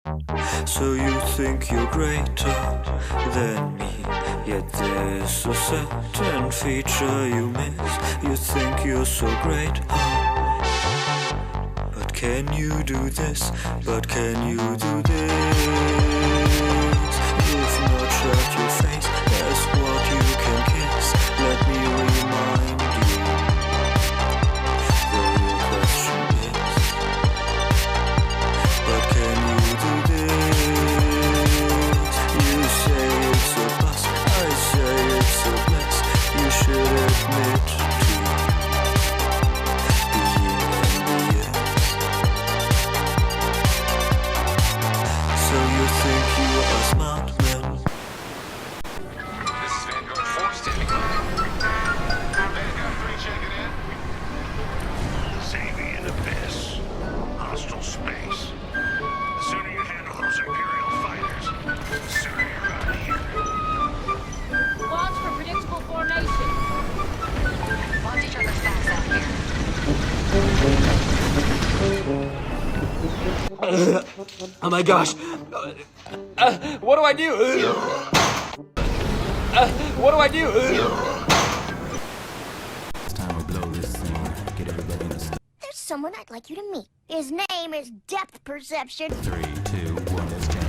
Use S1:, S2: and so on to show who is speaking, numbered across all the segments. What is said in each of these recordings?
S1: So you think you're greater than me, yet there's a certain feature you miss. You think you're so great, but can you do this? But can you do this? If not, shut your face, that's what you can kiss. Let me remind you, the real question is, but can you do this? You say it's a bust, I say it's a bless. You should admit to the yin and the yang. So you think you are smart man?
S2: This is Vanguard 4 standing by. Vanguard 3 checking in. Sabian abyss. Hostile space. The sooner you handle those Imperial fighters, the sooner you're out of here.
S3: Launch for predictable formation.
S4: Watch each other's backs out here.
S5: Oh my gosh. What do I do? What do I do?
S6: There's someone I'd like you to meet. His name is Depth Perception.
S7: 3, 2, 1, let's jam.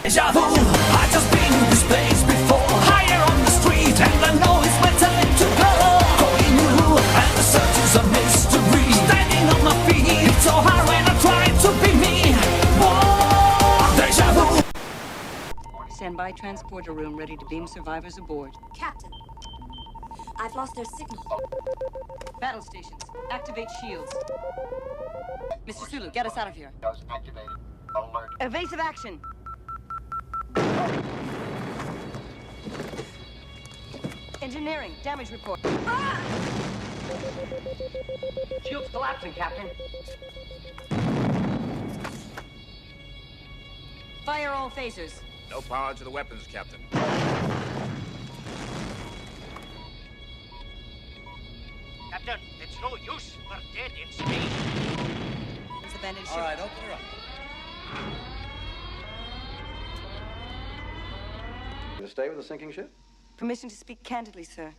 S8: Deja vu, I've just been in this place before. Higher on the street, and I know it's my time to go. Going new, and the search is a mystery. Standing on my feet, it's so hard when I try to be me. Whoa, deja vu.
S9: Stand by transporter room ready to beam survivors aboard.
S4: Captain, I've lost their signal.
S9: Battle stations, activate shields. Mr. Sulu, get us out of here.
S2: Joust activated. Alert.
S9: Evasive action. Engineering, damage report.
S5: Shield's collapsing, Captain.
S9: Fire all phasers.
S2: No power to the weapons, Captain.
S5: Captain, it's no use. We're dead in space.
S9: It's abandoned ship.
S5: All right, open her up.
S10: You stay with the sinking ship?
S9: Permission to speak candidly, sir.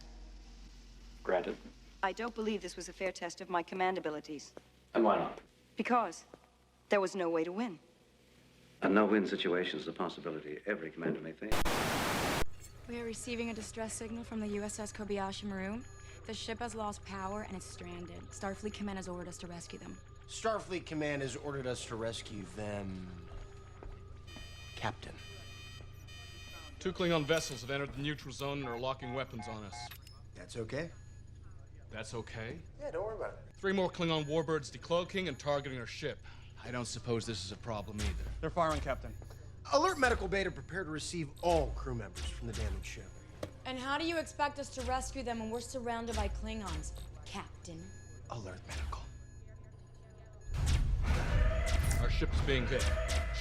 S10: Granted.
S9: I don't believe this was a fair test of my command abilities.
S10: And why not?
S9: Because there was no way to win.
S10: A no-win situation is a possibility every commander may face.
S11: We are receiving a distress signal from the USS Kobayashi Maroon. The ship has lost power and it's stranded. Starfleet Command has ordered us to rescue them.
S12: Starfleet Command has ordered us to rescue them, Captain.
S13: 2 Klingon vessels have entered the neutral zone and are locking weapons on us.
S12: That's okay.
S13: That's okay?
S12: Yeah, don't worry about it.
S13: 3 more Klingon warbirds decloaking and targeting our ship. I don't suppose this is a problem either.
S14: They're firing, Captain.
S12: Alert medical beta, prepare to receive all crew members from the damaged ship.
S11: And how do you expect us to rescue them when we're surrounded by Klingons, Captain?
S12: Alert medical.
S13: Our ship is being hit.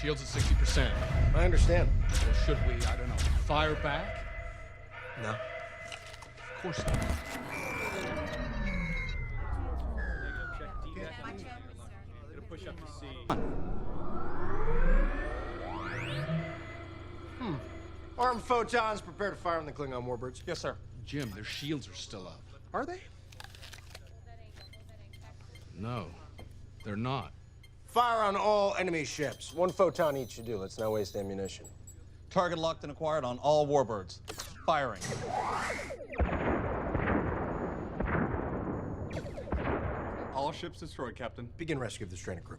S13: Shields at 60%.
S12: I understand.
S13: Or should we, I don't know, fire back?
S12: No.
S13: Of course not.
S14: Push up to C.
S12: Armed photons, prepare to fire on the Klingon warbirds.
S14: Yes, sir.
S13: Jim, their shields are still up.
S12: Are they?
S13: No, they're not.
S12: Fire on all enemy ships. 1 photon each should do. Let's not waste ammunition.
S14: Target locked and acquired on all warbirds. Firing. All ships destroyed, Captain.
S12: Begin rescue of the stranded crew.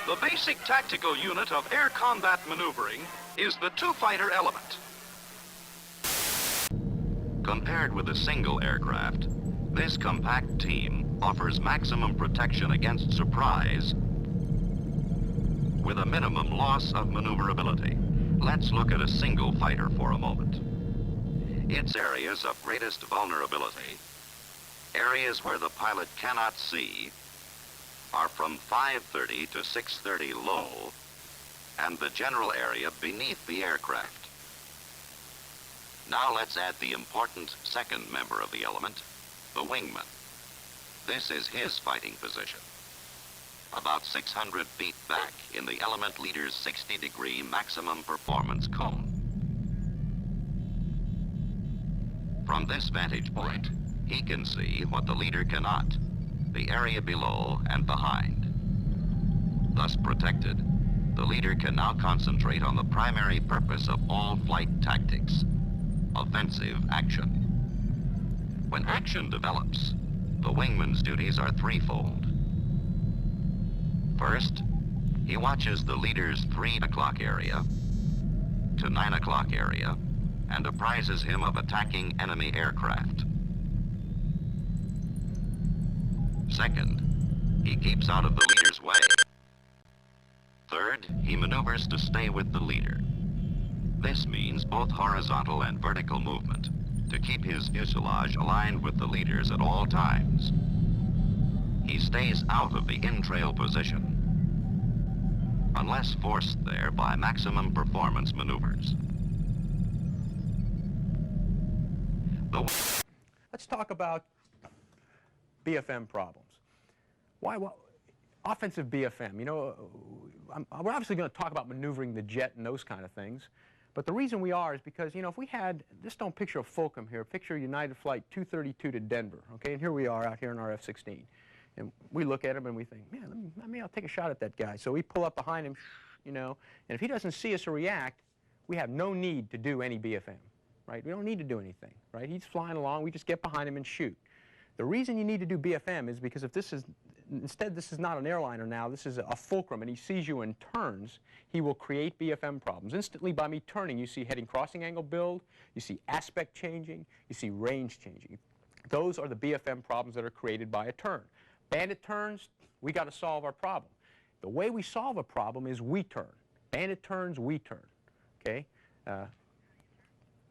S2: The basic tactical unit of air combat maneuvering is the two-fighter element.
S15: Compared with a single aircraft, this compact team offers maximum protection against surprise with a minimum loss of maneuverability. Let's look at a single fighter for a moment. Its areas of greatest vulnerability, areas where the pilot cannot see, are from 530 to 630 low, and the general area beneath the aircraft. Now let's add the important second member of the element, the wingman. This is his fighting position, about 600 feet back in the element leader's 60-degree maximum performance cone. From this vantage point, he can see what the leader cannot, the area below and behind. Thus protected, the leader can now concentrate on the primary purpose of all flight tactics, offensive action. When action develops, the wingman's duties are threefold. First, he watches the leader's 3 o'clock area to 9 o'clock area and apprises him of attacking enemy aircraft. Second, he keeps out of the leader's way. Third, he maneuvers to stay with the leader. This means both horizontal and vertical movement to keep his fuselage aligned with the leader's at all times. He stays out of the in-trail position, unless forced there by maximum performance maneuvers.
S14: Let's talk about BFM problems. Why offensive BFM? You know, we're obviously going to talk about maneuvering the jet and those kind of things. But the reason we are is because, you know, if we had, just don't picture a Fulcrum here, picture United Flight 232 to Denver, okay? And here we are out here in our F-16. And we look at him and we think, man, maybe I'll take a shot at that guy. So we pull up behind him, you know, and if he doesn't see us or react, we have no need to do any BFM, right? We don't need to do anything, right? He's flying along, we just get behind him and shoot. The reason you need to do BFM is because if this is, instead this is not an airliner now, this is a Fulcrum, and he sees you and turns, he will create BFM problems. Instantly by me turning, you see heading crossing angle build, you see aspect changing, you see range changing. Those are the BFM problems that are created by a turn. Bandit turns, we got to solve our problem. The way we solve a problem is we turn. Bandit turns, we turn, okay?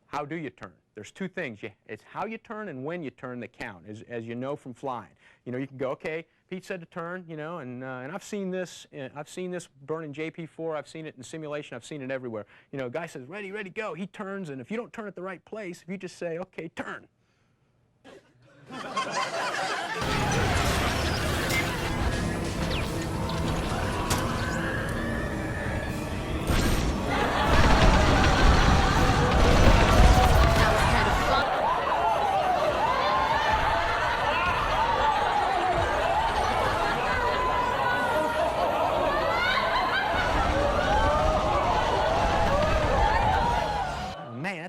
S14: How do you turn? There's two things. It's how you turn and when you turn that count, as you know from flying. You know, you can go, okay, Pete said to turn, you know, and I've seen this burn in JP4, I've seen it in simulation, I've seen it everywhere. You know, a guy says, ready, ready, go. He turns, and if you don't turn at the right place, if you just say, okay, turn.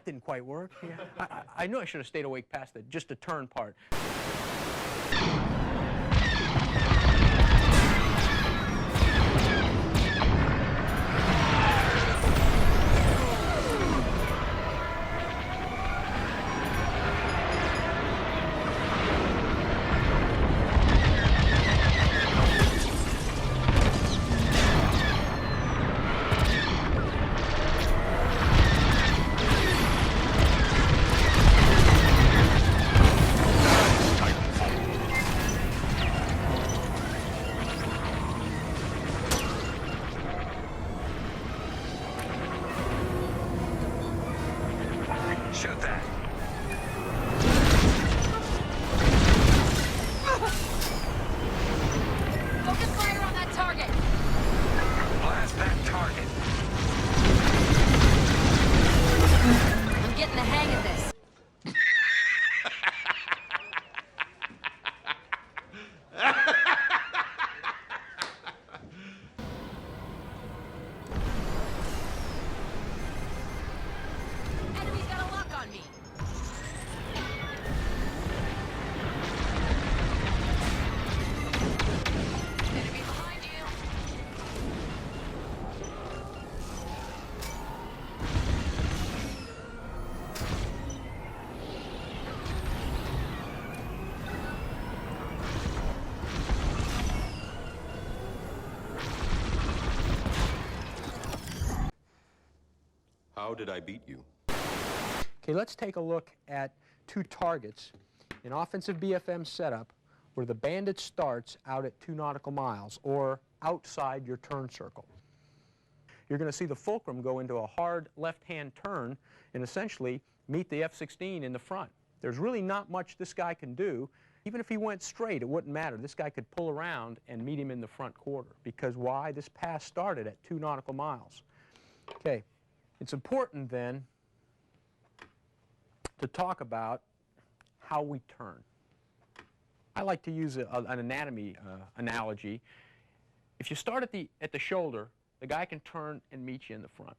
S14: Didn't quite work. Yeah. I knew I should have stayed awake past just the turn part.
S16: How did I beat you?
S14: Okay, let's take a look at two targets in offensive BFM setup where the bandit starts out at 2 nautical miles or outside your turn circle. You're going to see the fulcrum go into a hard left-hand turn and essentially meet the F-16 in the front. There's really not much this guy can do. Even if he went straight, it wouldn't matter. This guy could pull around and meet him in the front quarter. Because why? This pass started at 2 nautical miles. Okay, it's important then to talk about how we turn. I like to use an anatomy analogy. If you start at the shoulder, the guy can turn and meet you in the front.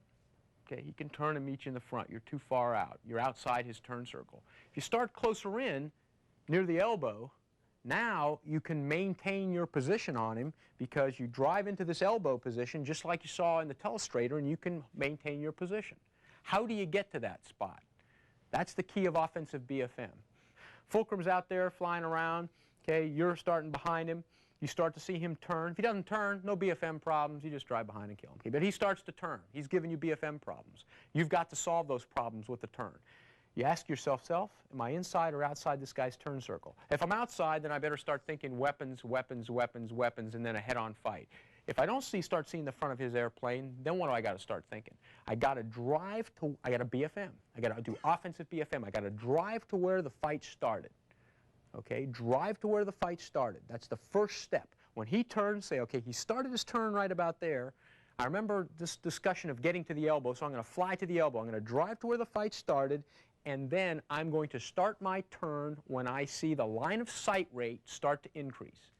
S14: Okay, he can turn and meet you in the front. You're too far out. You're outside his turn circle. If you start closer in, near the elbow, now you can maintain your position on him because you drive into this elbow position just like you saw in the telestrator, and you can maintain your position. How do you get to that spot? That's the key of offensive BFM. Fulcrum's out there flying around. Okay, you're starting behind him. You start to see him turn. If he doesn't turn, no BFM problems. You just drive behind and kill him. Okay, but he starts to turn. He's giving you BFM problems. You've got to solve those problems with the turn. You ask yourself, am I inside or outside this guy's turn circle? If I'm outside, then I better start thinking weapons, weapons, weapons, weapons, and then a head-on fight. If I don't start seeing the front of his airplane, then what do I got to start thinking? I got to drive to, I got to BFM. I got to do offensive BFM. I got to drive to where the fight started. Okay, drive to where the fight started. That's the first step. When he turns, say, okay, he started his turn right about there. I remember this discussion of getting to the elbow, so I'm going to fly to the elbow. I'm going to drive to where the fight started, and then I'm going to start my turn when I see the line of sight rate start to increase.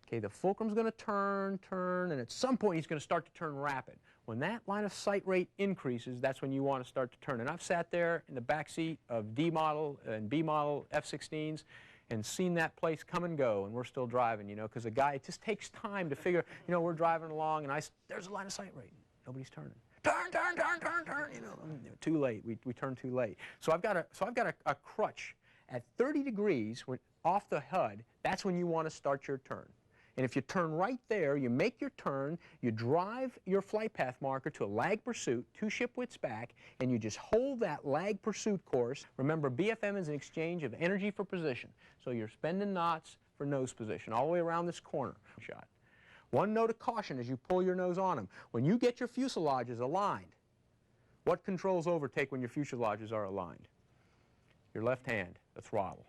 S14: Okay, the fulcrum's going to turn, and at some point he's going to start to turn rapid. When that line of sight rate increases, that's when you want to start to turn. And I've sat there in the back seat of D model and B model F-16s and seen that place come and go, and we're still driving, you know, because a guy, it just takes time to figure, you know, we're driving along, and there's a line of sight rate. Nobody's turning. Turn, turn, turn, turn, turn, you know, too late. We turn too late. So I've got a crutch at 30 degrees off the HUD. That's when you want to start your turn. And if you turn right there, you make your turn, you drive your flight path marker to a lag pursuit, 2 ship widths back, and you just hold that lag pursuit course. Remember, BFM is an exchange of energy for position. So you're spending knots for nose position all the way around this corner shot. One note of caution as you pull your nose on them. When you get your fuselages aligned, what controls overtake when your fuselages are aligned? Your left hand, the throttle.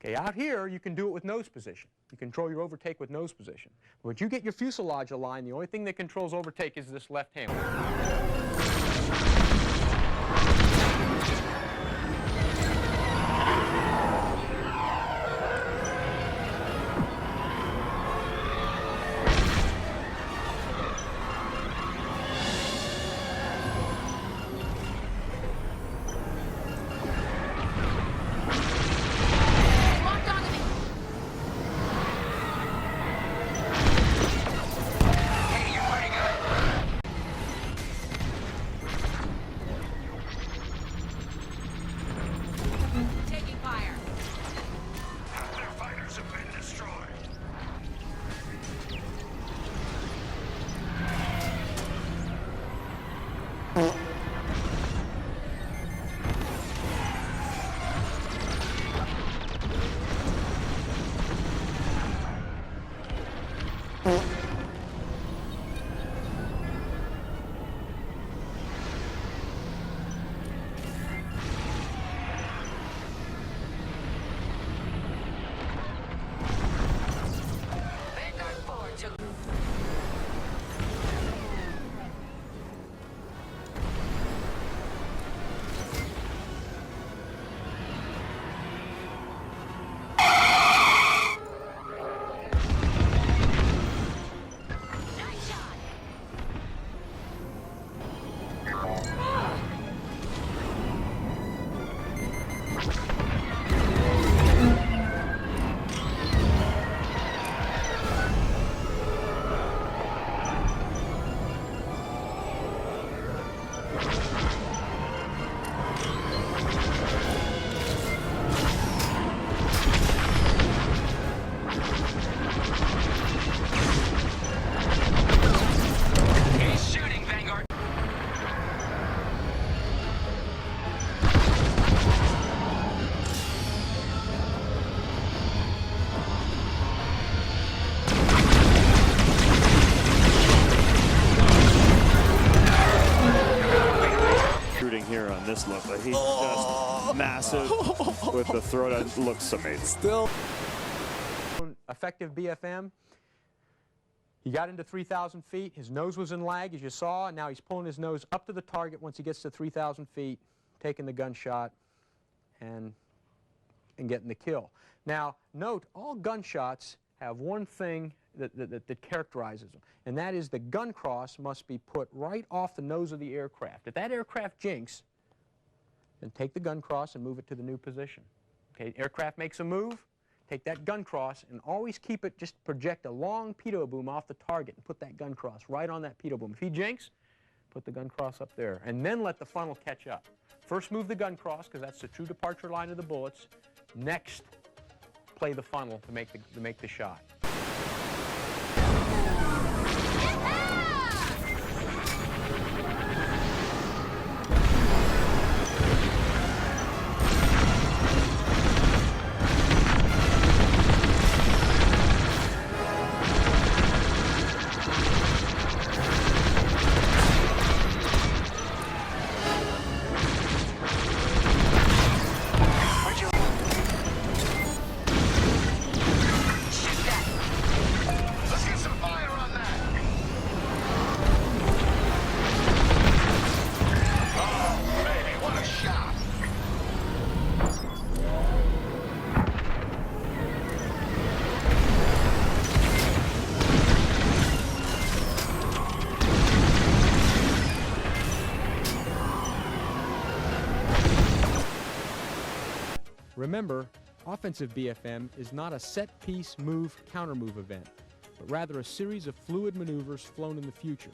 S14: Okay, out here, you can do it with nose position. You control your overtake with nose position. When you get your fuselage aligned, the only thing that controls overtake is this left hand.
S16: massive with the throat. It looks amazing.
S14: Still. Effective BFM. He got into 3,000 feet. His nose was in lag, as you saw, and now he's pulling his nose up to the target once he gets to 3,000 feet, taking the gunshot and getting the kill. Now, note, all gunshots have one thing that characterizes them, and that is the gun cross must be put right off the nose of the aircraft. If that aircraft jinks, then take the gun cross and move it to the new position. Okay, aircraft makes a move, take that gun cross and always keep it, just project a long pitot boom off the target and put that gun cross right on that pitot boom. If he jinks, put the gun cross up there, and then let the funnel catch up. First move the gun cross, because that's the true departure line of the bullets. Next, play the funnel to make the shot. Remember, offensive BFM is not a set-piece move, counter-move event, but rather a series of fluid maneuvers flown in the future,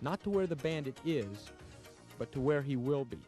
S14: not to where the bandit is, but to where he will be.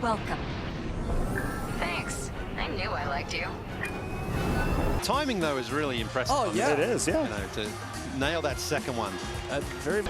S4: Welcome. Thanks. I knew I liked you.
S17: Timing, though, is really impressive.
S16: Oh, yeah. It is, yeah.
S17: You know, to nail that second one.
S16: Very...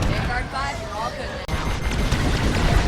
S4: Vanguard 5, you're all good now.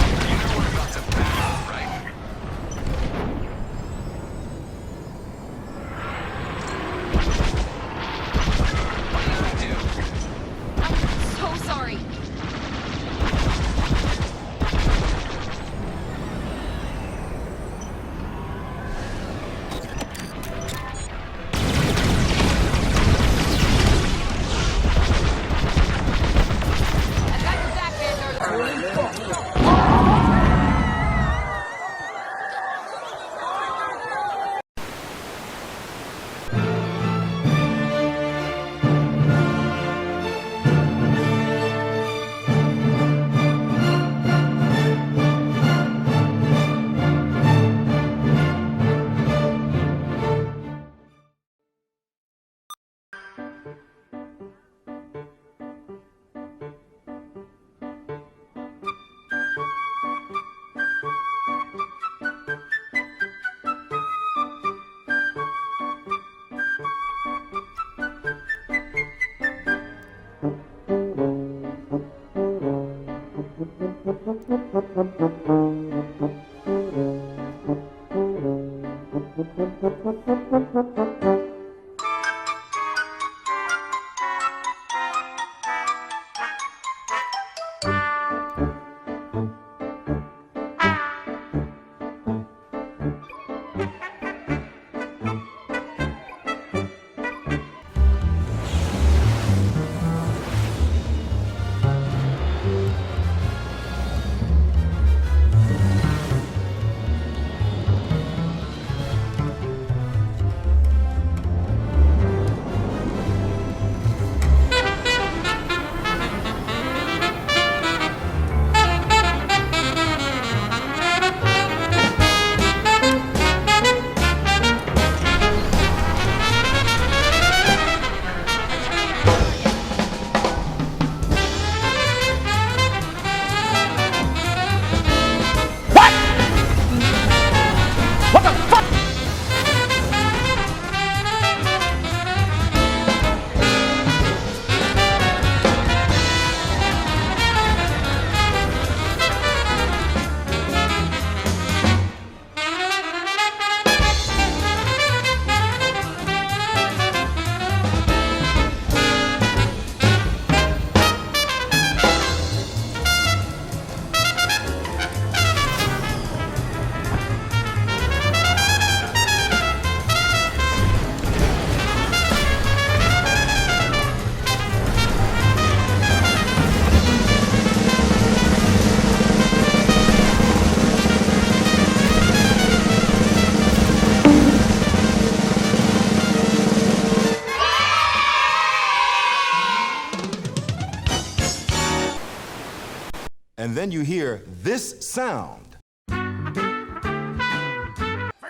S18: And then you hear this sound.
S19: For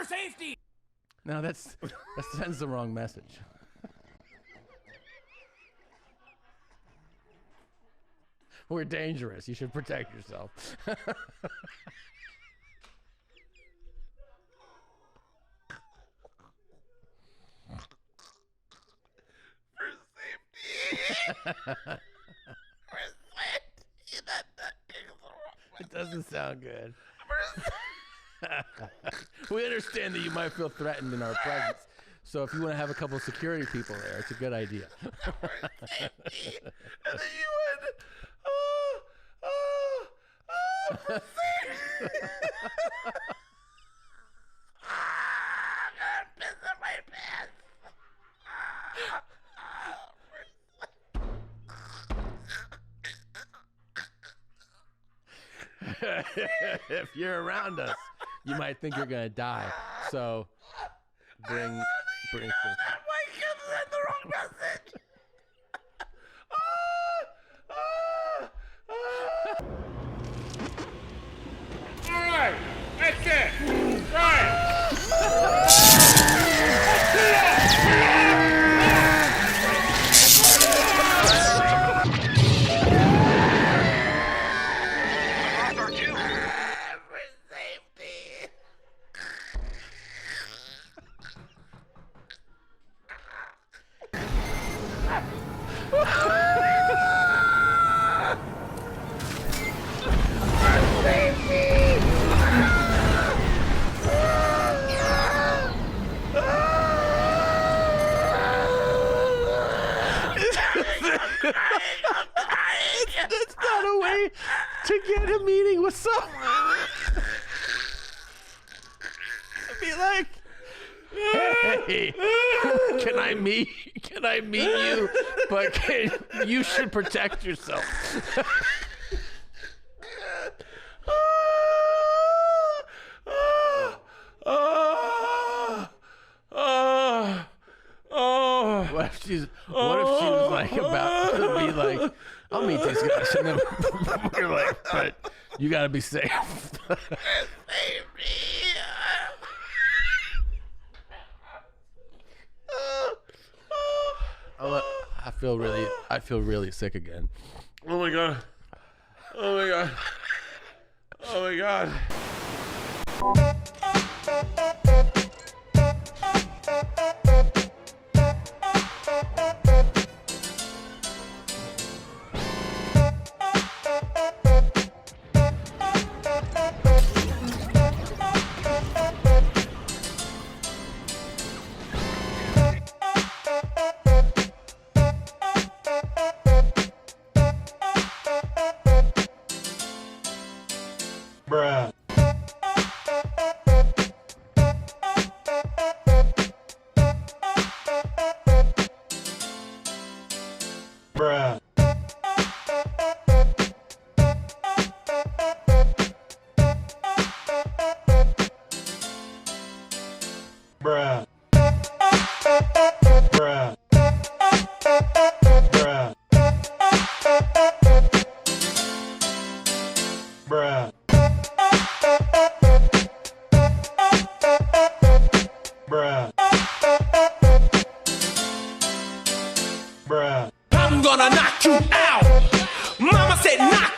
S19: safety!
S20: No, that sends the wrong message. We're dangerous. You should protect yourself. It doesn't sound good. We understand that you might feel threatened in our presence. So if you want to have a couple of security people there, it's a good idea.
S19: And then you went, for safety! I'm gonna piss in my pants.
S20: If you're around us, you might think you're gonna die. So bring some.
S19: My kids sent the wrong message. All right, that's it. Right.
S20: That's not a way to get a meeting with someone. Be like, hey, can I meet you? But you should protect yourself. What if she was like about to be like, I'll meet these guys, and then we're like, but you gotta be safe. I feel really sick again.
S19: Oh my god. Oh my god. Oh my god.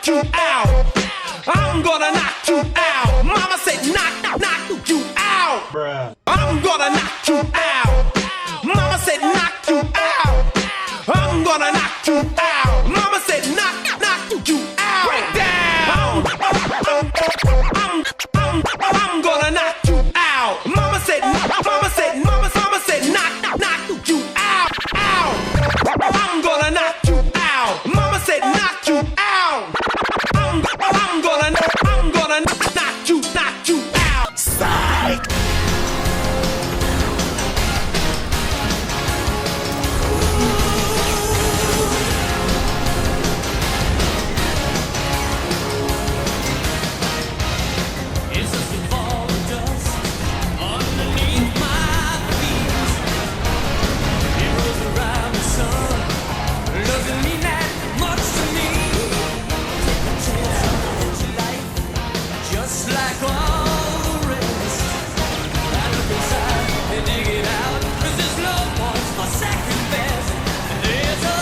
S8: you out. I'm gonna knock you out. Mama said knock you out. Bruh. I'm gonna knock you out. Mama said knock you out. I'm gonna knock you out. Mama said knock you out. Break down. I'm gonna knock you out. Mama said knock you out. I'm gonna knock you out. Mama said knock you out. I'm gonna knock you out. Psych. It's just a ball of dust underneath my feet. It rolls around the sun. Doesn't mean that much to me. Take a chance on your life, just like all the rest. I look inside and dig it out, 'cause there's no point for second best. There's a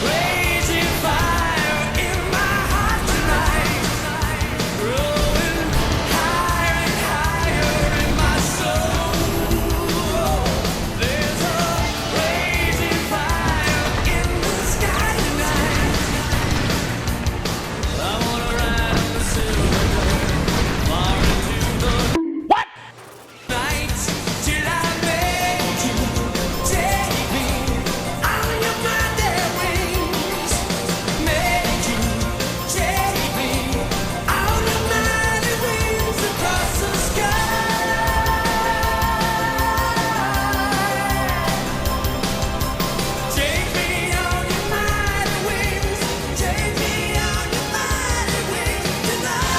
S8: raging fire in my heart tonight, growing higher and higher in my soul. There's a raging fire in the sky tonight. I wanna ride on the silver bird far into the night till I make you take me on your mighty wings. Make you take me on your mighty wings across the sky. Take me on your mighty wings. Take me on your mighty wings tonight.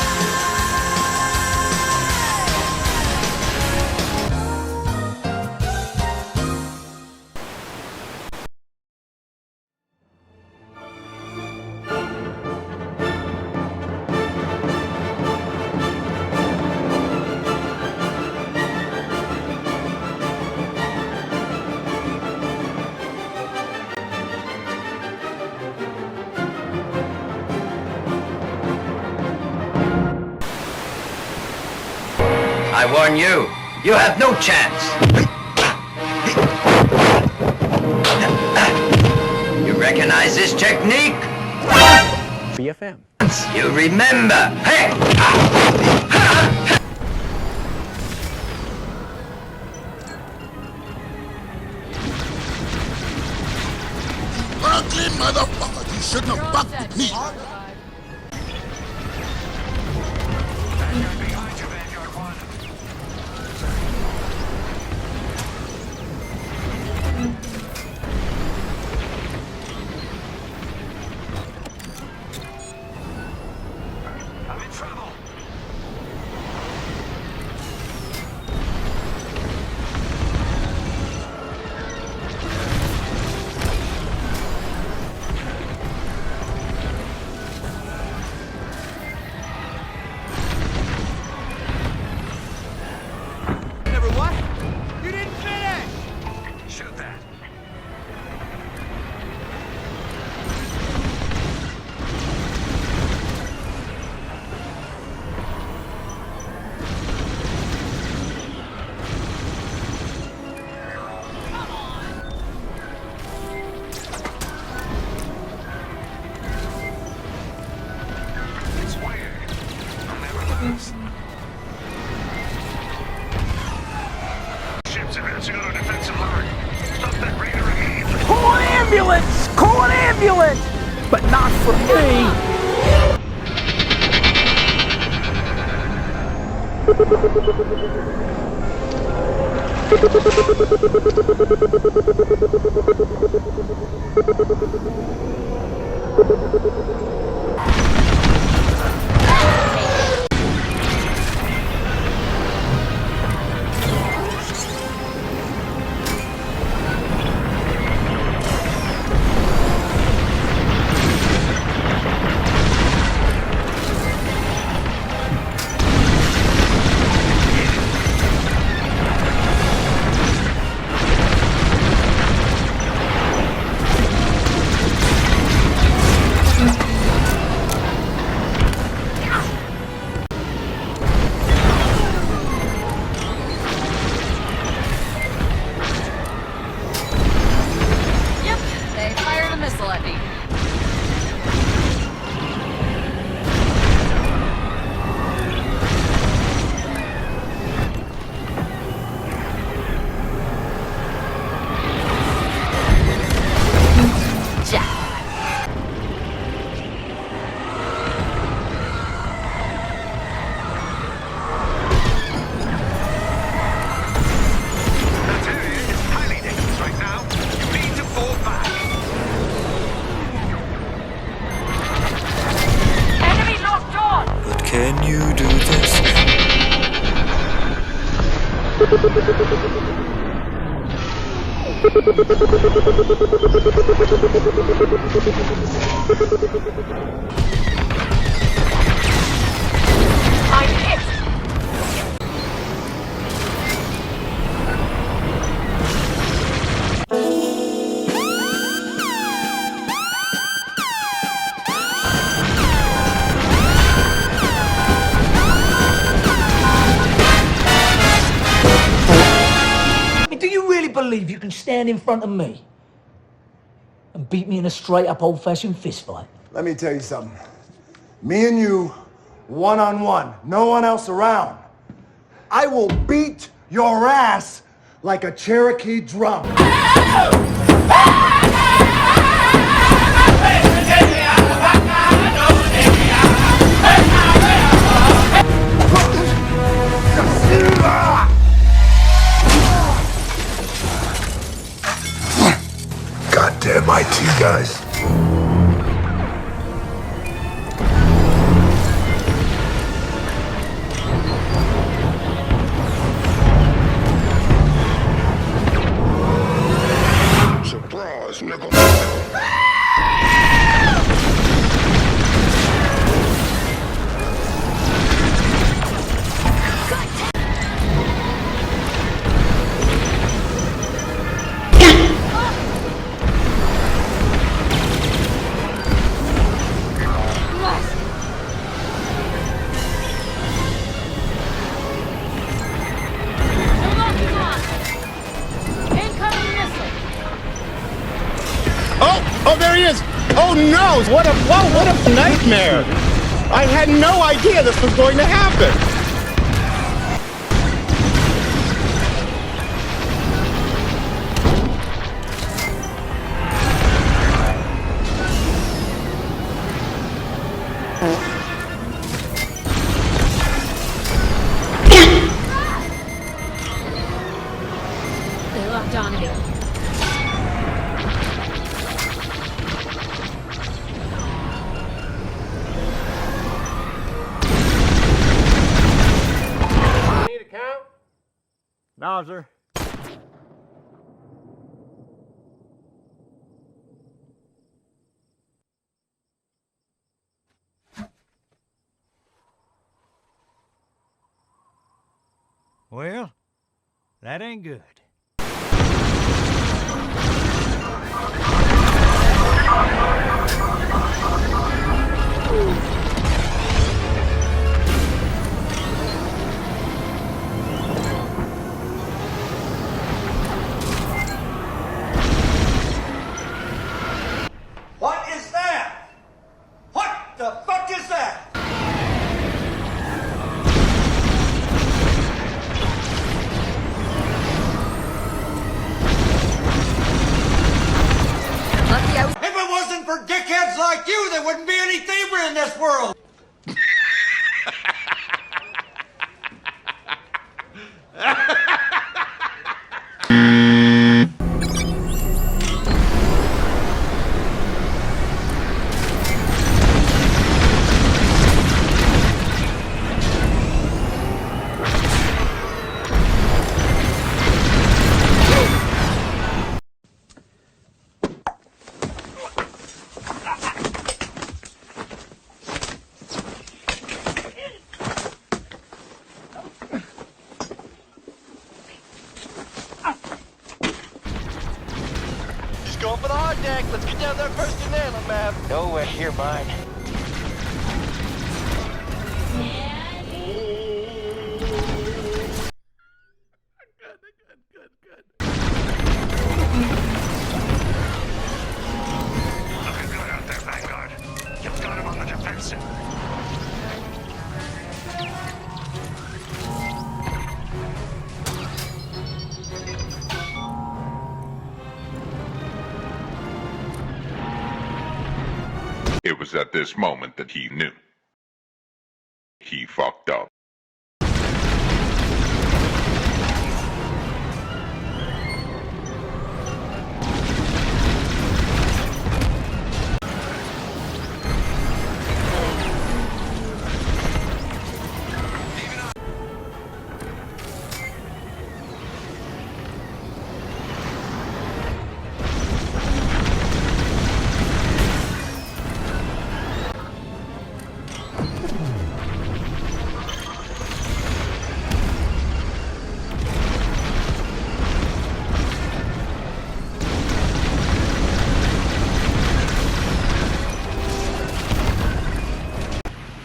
S21: I warn you, you have no chance. You recognize this technique?
S14: BFM.
S21: You remember. Hey!
S2: Ugly motherfucker, you shouldn't have fucked with me. I'm in trouble.
S8: Never what? You didn't finish!
S2: Shoot that. It's weird. I'll never lose. Ships advancing on our defensive line. Stop that raider immediately.
S8: Call an ambulance! Call an ambulance! But not for me!
S1: Can you do this?
S8: I'm hit!
S22: Do you really believe you can stand in front of me and beat me in a straight-up old-fashioned fistfight?
S18: Let me tell you something. Me and you, one-on-one, no one else around. I will beat your ass like a Cherokee drum. Goddamn IT guys.
S2: Surprise, nigga.
S23: Oh, there he is! Oh no! What a nightmare! I had no idea this was going to happen!
S3: They locked onto me.
S14: Need a count? No, sir.
S24: Well, that ain't good.
S8: What is that? What the fuck is that? If it wasn't for dickheads like you, there wouldn't be any thievery in this world.
S25: Going for the hard deck. Let's get down there first and nail him, man.
S21: No way, you're mine.
S2: Looking good out there, Vanguard. You've got him on the defensive.
S26: It was at this moment that he knew. He fucked up.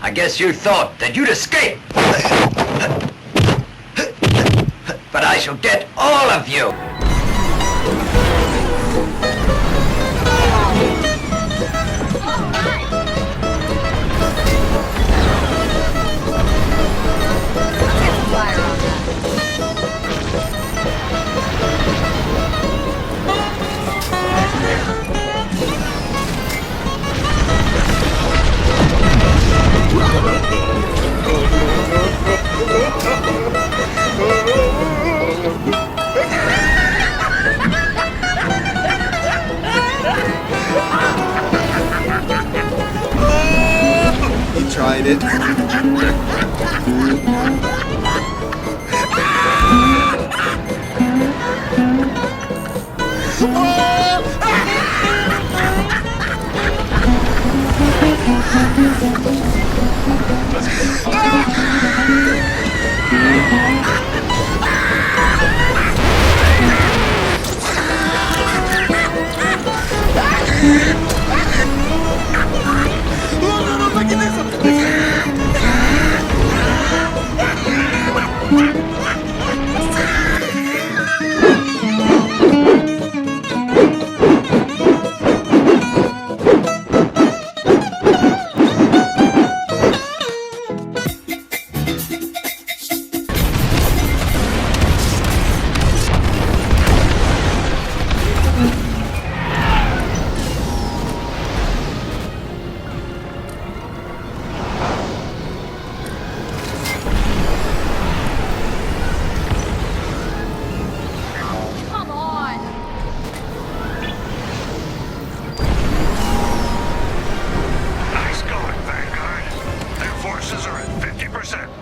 S21: I guess you thought that you'd escape. But I shall get all of you.
S1: He tried it.
S2: Nice going, Vanguard. Their forces are at 50%.